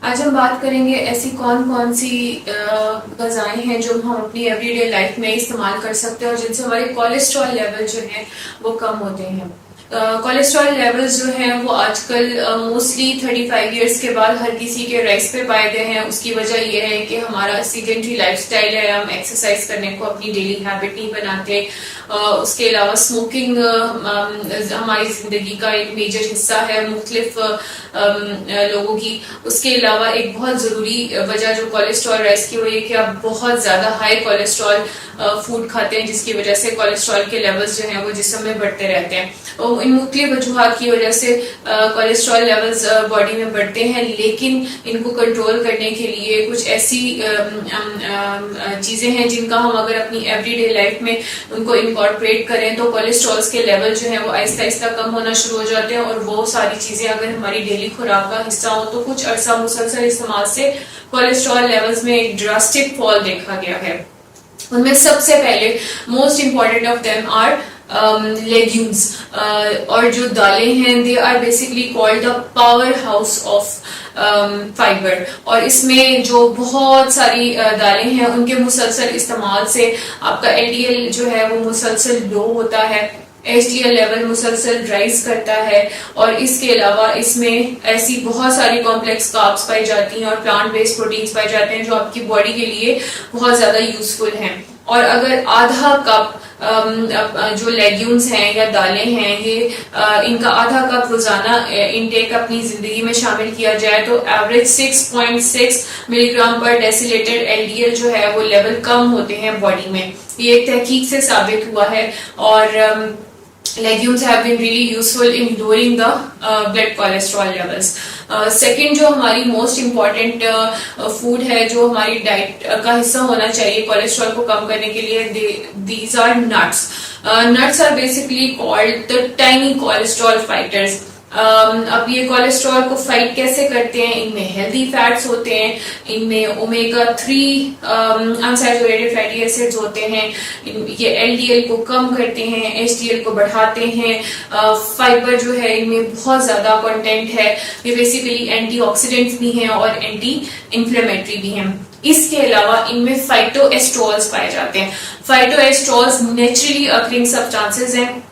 आज हम बात करेंगे ऐसी कौन कौन सी ग़िज़ाएं हैं जो हम अपनी एवरीडे लाइफ में इस्तेमाल कर सकते हैं और जिनसे हमारे कोलेस्ट्रॉल लेवल जो है वो कम होते हैं। कोलेस्ट्रॉल लेवल्स जो हैं वो आजकल मोस्टली 35 इयर्स के बाद हर किसी के राइज पे पाए गए हैं। उसकी वजह यह है कि हमारा सीडेंटरी लाइफस्टाइल है, हम एक्सरसाइज करने को अपनी डेली हैबिट नहीं बनाते। उसके अलावा स्मोकिंग हमारी जिंदगी का एक मेजर हिस्सा है मुख्तलिफ लोगों की। उसके अलावा एक बहुत ज़रूरी वजह जो कोलेस्ट्रॉल राइज की वो ये कि आप बहुत ज़्यादा हाई कोलेस्ट्रॉल फूड खाते हैं, जिसकी वजह से कोलेस्ट्रॉल के लेवल्स जो हैं वो जिस्म में बढ़ते रहते हैं। और इन मुख्तलिफ वजूहात की वजह से कोलेस्ट्रॉल लेवल्स बॉडी में बढ़ते हैं, लेकिन इनको कंट्रोल करने के लिए कुछ ऐसी चीज़ें हैं जिनका हम अगर अपनी एवरीडे लाइफ में उनको इनकॉर्पोरेट करें तो कोलेस्ट्रॉल के लेवल जो है वो आहिस्ता आहिस्ता कम होना शुरू हो जाते हैं। और वो सारी चीज़ें अगर हमारी डेली खुराक का हिस्सा हो तो कुछ अरसा मुसलसल इस्तेमाल से कोलेस्ट्रॉल लेवल्स में एक ड्रास्टिक फॉल देखा गया है। उनमें सबसे पहले most important of them are legumes, और जो दालें हैं they are basically called the power house of fibre. और इसमें जो बहुत सारी दालें हैं उनके मुसलसल इस्तेमाल से आपका एलडीएल जो है वो मुसलसल लो होता है, एचडीएल लेवल मुसलसल राइज करता है। और इसके अलावा इसमें ऐसी बहुत सारी कॉम्प्लेक्स कार्ब्स पाई जाती हैं और प्लांट बेस्ड प्रोटीन्स पाए जाते हैं जो आपकी बॉडी के लिए बहुत ज्यादा यूजफुल हैं। और अगर आधा कप जो लेग्यूम्स हैं या दालें हैं ये इनका आधा कप रोजाना इनटेक अपनी जिंदगी में शामिल किया जाए तो एवरेज 6.6 मिलीग्राम पर डेसिलेटेड एलडीएल जो है वो लेवल कम होते हैं बॉडी में। ये एक तहकीक से साबित हुआ है। और legumes have been really useful in lowering the blood cholesterol levels. Second जो हमारी मोस्ट इम्पॉर्टेंट फूड है जो हमारी डाइट का हिस्सा होना चाहिए कोलेस्ट्रॉल को कम करने के लिए, these are nuts. Nuts are basically called the tiny cholesterol fighters. अब ये कोलेस्ट्रॉल को फाइट कैसे करते हैं? इनमें हेल्दी फैट्स होते हैं, इनमें ओमेगा 3 अनसैचुरेटेड फैटी एसिड्स होते हैं, ये एलडीएल को कम करते हैं, एचडीएल को बढ़ाते हैं। फाइबर जो है इनमें बहुत ज्यादा कंटेंट है, ये बेसिकली एंटीऑक्सीडेंट्स भी हैं और एंटी इंफ्लेमेटरी भी हैं। इसके अलावा इनमें फाइटोएस्ट्रोल्स पाए जाते हैं। फाइटोएस्ट्रोल्स नेचुरली अकरिंग सब्सटेंसेस हैं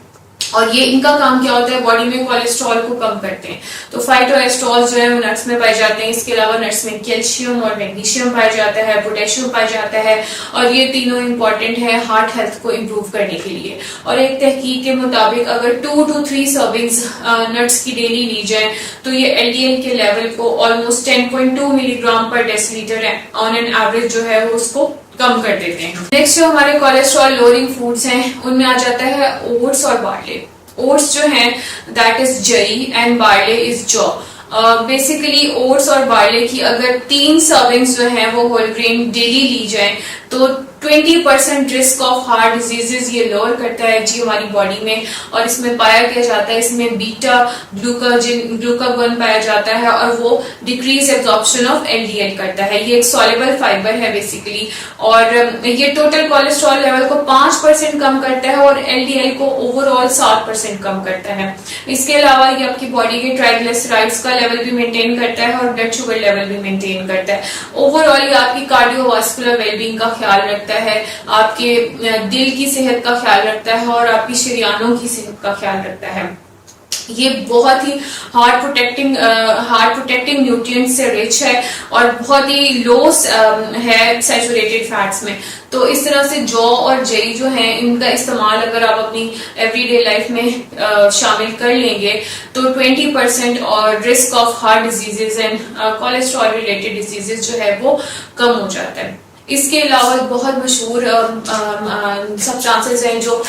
और ये इनका काम क्या होता है? बॉडी में कोलेस्ट्रॉल को कम करते हैं। तो फाइटोएस्ट्रोल्स जो है वो नट्स में पाए जाते हैं। इसके अलावा नट्स में कैल्शियम और मैग्नीशियम पाया जाता है, पोटेशियम पाया जाता है, और ये तीनों इंपॉर्टेंट है हार्ट हेल्थ को इम्प्रूव करने के लिए। और एक तहकीक के मुताबिक अगर 2 to 3 सर्विंग्स नट्स की डेली ली जाए तो ये एलडीएल के लेवल को ऑलमोस्ट 10.2 मिलीग्राम पर डेसिलीटर ऑन एन एवरेज जो है वो उसको कम कर देते हैं। नेक्स्ट जो हमारे कोलेस्ट्रॉल लोअरिंग फूड्स हैं उनमें आ जाता है ओट्स और बार्ले। ओट्स जो है that is zari and barley is जौ। बेसिकली ओट्स और बार्ले की अगर 3 सर्विंग्स जो है वो होल ग्रेन डेली ली जाए तो 20% रिस्क ऑफ हार्ट डिजीजेज ये लोअर करता है जी हमारी बॉडी में। और इसमें पाया क्या जाता है? इसमें बीटा ग्लूकागोन पाया जाता है और वो डिक्रीज एब्जॉर्प्शन ऑफ एलडीएल करता है। ये एक सॉल्युबल फाइबर है बेसिकली, और ये टोटल कोलेस्ट्रॉल लेवल को 5% कम करता है और एलडीएल को ओवरऑल 7% कम करता है। इसके अलावा ये आपकी बॉडी के ट्राइग्लिसराइड्स का लेवल भी मेंटेन करता है और ब्लड शुगर लेवल भी मेंटेन करता है। ओवरऑल ये आपकी कार्डियोवास्कुलर वेलबींग का ख्याल रखता है, आपके दिल की सेहत का ख्याल रखता है और आपकी शरीयानों की सेहत का ख्याल रखता है। ये बहुत ही हार्ट प्रोटेक्टिंग न्यूट्रिएंट्स से रिच है और बहुत ही लो है सैचुरेटेड फैट्स में। तो इस तरह से जौ और जई जो है इनका इस्तेमाल अगर आप अपनी एवरीडे लाइफ में शामिल कर लेंगे तो 20% और risk of heart diseases and cholesterol related diseases जो है वो कम हो जाता है। इसके अलावा बहुत मशहूर सब्सटेंसेस हैं जो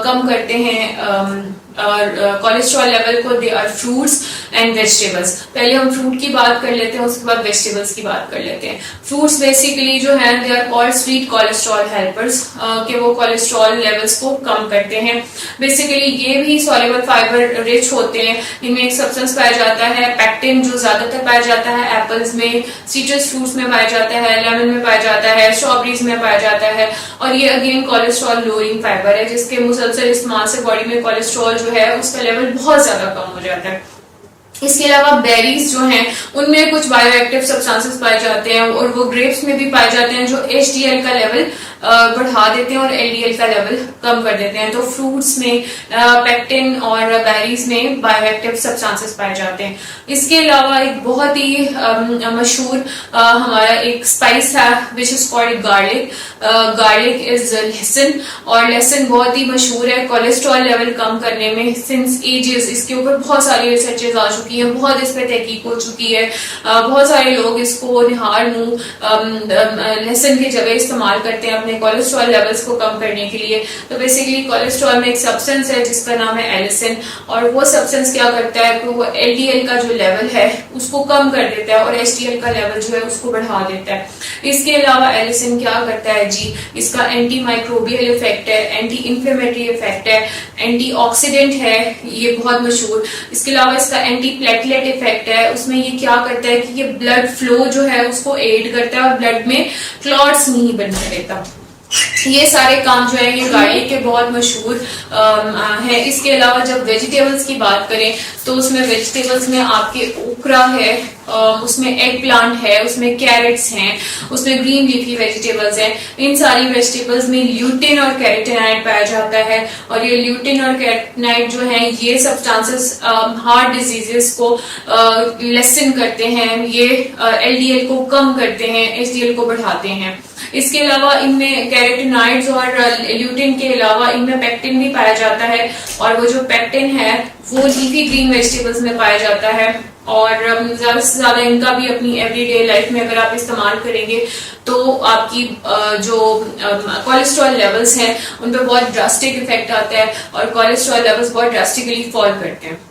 कम करते हैं कोलेस्ट्रॉल लेवल को, they are fruits and vegetables. पहले हम फ्रूट की बात कर लेते हैं, उसके बाद वेजिटेबल्स की बात कर लेते हैं। फ्रूट्स बेसिकली जो है they are called sweet cholesterol helpers, कि वो कोलेस्ट्रॉल लेवल्स को कम करते हैं। बेसिकली ये भी सॉल्युबल फाइबर रिच होते हैं। इनमें एक सब्सटेंस पाया जाता है पेक्टिन जो ज्यादातर पाया जाता है एप्पल्स में, सिट्रस फ्रूट्स में पाया जाता है, लेमन में पाया जाता है, स्ट्रॉबेरीज में पाया जाता है। और ये अगेन कोलेस्ट्रॉल लोअरिंग फाइबर है जिसके मुसलसल इस्तेमाल से बॉडी में कोलेस्ट्रॉल जो है उसका लेवल बहुत ज्यादा कम हो जाता है। इसके अलावा बेरीज जो हैं उनमें कुछ बायोएक्टिव सब्सटेंसेस पाए जाते हैं और वो ग्रेप्स में भी पाए जाते हैं जो एचडीएल का लेवल बढ़ा देते हैं और एलडीएल का लेवल कम कर देते हैं। तो फ्रूट्स में पेक्टिन और बेरीज में बायोएक्टिव सब्सटेंसेस पाए जाते हैं। इसके अलावा एक बहुत ही मशहूर हमारा एक स्पाइस है which is called garlic. Garlic is लहसुन और लहसुन बहुत ही मशहूर है कोलेस्ट्रॉल लेवल कम करने में सिंस एजेस। इसके ऊपर बहुत सारी रिसर्चेज आ चुकी हैं, बहुत इस पर तहकीक हो चुकी है। बहुत सारे लोग इसको निहार मुंह लहसुन की जगह इस्तेमाल करते हैं अपने कोलेस्ट्रॉल लेवल्स को कम करने के लिए। तो बेसिकली कोलेस्ट्रॉल में एक सब्सटेंस है जिसका नाम है एलिसिन और वो सब्सटेंस क्या करता है कि वो एलडीएल का जो लेवल है उसको कम कर देता है और एचडीएल का लेवल जो है उसको बढ़ा देता है। इसके अलावा एलिसिन क्या करता है जी, इसका एंटी माइक्रोबियल इफेक्ट है, एंटी इंफ्लेमेटरी इफेक्ट है, एंटीऑक्सीडेंट है, ये बहुत मशहूर। इसके अलावा इसका एंटी प्लेटलेट इफेक्ट है, उसमें ये क्या करता है कि ये ब्लड फ्लो जो है उसको एड करता है और ब्लड में क्लॉट्स नहीं बनने देता। ये सारे काम जो है ये गार्लिक के बहुत मशहूर है। इसके अलावा जब वेजिटेबल्स की बात करें तो उसमें वेजिटेबल्स में आपके ओकरा है, उसमें एग प्लांट है, उसमें कैरेट्स हैं, उसमें ग्रीन लीफी वेजिटेबल्स हैं। इन सारी वेजिटेबल्स में ल्यूटिन और कैरोटीनॉइड पाया जाता है और ये ल्यूटिन और कैरोटीनॉइड जो है ये सब्सटेंसेस हार्ट डिजीजेस को लेसन करते हैं, ये एलडीएल को कम करते हैं, एचडीएल को बढ़ाते हैं। इसके अलावा इनमें कैरोटीनॉइड्स और ल्यूटिन के अलावा इनमें पेक्टिन भी पाया जाता है और वो जो पेक्टिन है वो लीफी ग्रीन वेजिटेबल्स में पाया जाता है और ज्यादा से ज्यादा इनका भी अपनी एवरीडे लाइफ में अगर आप इस्तेमाल करेंगे तो आपकी जो कोलेस्ट्रॉल लेवल्स हैं उन पर बहुत ड्रास्टिक इफेक्ट आता है और कोलेस्ट्रॉल लेवल्स बहुत ड्रास्टिकली फॉल करते हैं।